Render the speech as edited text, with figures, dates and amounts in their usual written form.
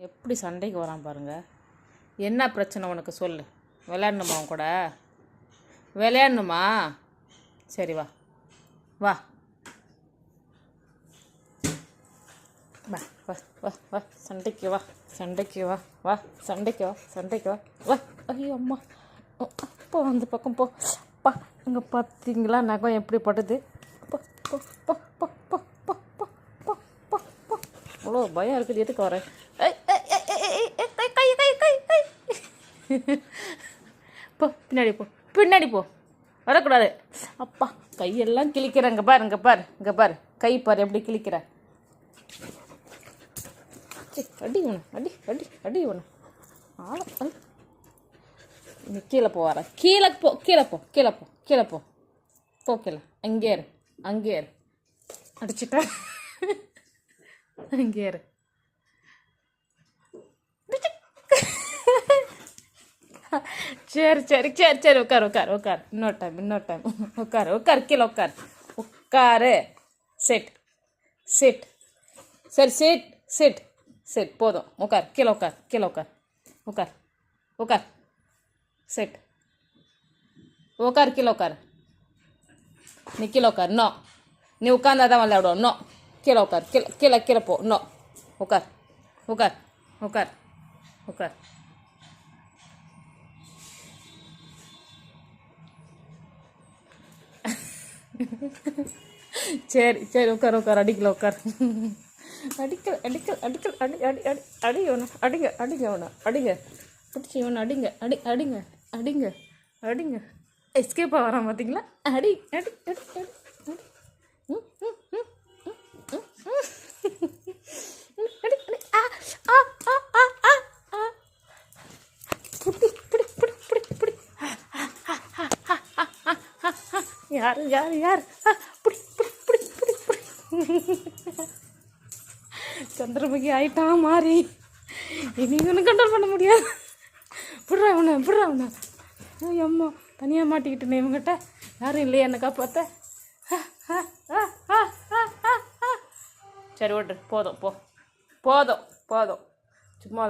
எப்படி சண்டைக்கு வரான் பாருங்க. என்ன பிரச்சனை உனக்கு சொல்லு. விளையாடணுமா அவன் கூட? விளையாடணுமா? சரி வா வா வா வா வா வா சண்டைக்கு வா, சண்டைக்கு வா, வா சண்டைக்கு வா, சண்டைக்கு வா, வா. ஐயோ அம்மா, அப்போ அந்த பக்கம் போ. அப்பா இங்கே பார்த்தீங்களா நகம் எப்படி படுது? போ போ போ போ போ போ போ போ போ போ. அவ்வளோ பயம் இருக்குது. எதுக்கு வரேன்? கை கை கை கை போ, பின்னாடி போ, பின்னாடி போ, வரக்கூடாது. அப்பா கையெல்லாம் கிழிக்கிறேன். இங்கே பாரு, இங்கே பாரு, இங்கே பாரு, கை பாரு எப்படி கிழிக்கிற. அடி ஒன்று, அடி அடி அடி ஒன்று. ஆள நீ கீழே போ, வர கீழே போ, கீழே போ, கீழே போ, கீழே போ, போ கீழே. அங்கே இரு, அங்கே இரு. அடிச்சுட்டா அங்கே இரு. சரி சரி சரி சரி உட்கார் உட்கார் உட்கார். இன்னொரு டைம், இன்னொரு டைம். உட்கார் உட்கார், கீழே உட்கார், உட்காரு. Sit sit. சரி சிட் சிட் சிட். போதும், உட்கார், கீழே உட்கார், கீழே உட்கார், உட்கார் உட்கார். சிட். உட்கார், கீழே உட்கார். நீ கீழே உட்கார். நோ, நீ உட்காந்தா தான் விளையாடுவோம். நோ, கீழே உட்கார், கீழே கீழே கீழே போ. நோ, உட்கார் உட்கார் உட்கார் உட்கார். சரி சரி உட்கார் உட்கார். அடிக்கல உட்கார். அடிக்கல அடிக்கல அடிக்கல அடி அடி அடி அடி ஒன்று. அடிங்க அடிங்க ஒன்று. அடிங்க பிடிச்சி ஒன்று. அடிங்க அடி அடிங்க அடிங்க அடிங்க. எஸ்கேப்பாக வரான் பார்த்தீங்களா? அடி அடி அடி அடி அடி. அடி அடி. ஆ ஆ ஆ ஆ ஆ ஆ. பிடி பிடி பிடி பிடி பிடி. யார் யார் யார்? பிடி பிடி பிடி பிடி பிடி. சந்திரமுகி ஆயிட்டான் மாறி. இனி ஒன்றும் கண்ட்ரோல் பண்ண முடியாது. விட்றா அவனை, விட்றா அவனை. அம்மா தனியாக மாட்டிக்கிட்டேனே இவங்கிட்ட. யாரும் இல்லையா என்னை காப்பாற்ற? சரி விட்ரு, போதும் போ, போதும் போதும். சும்மா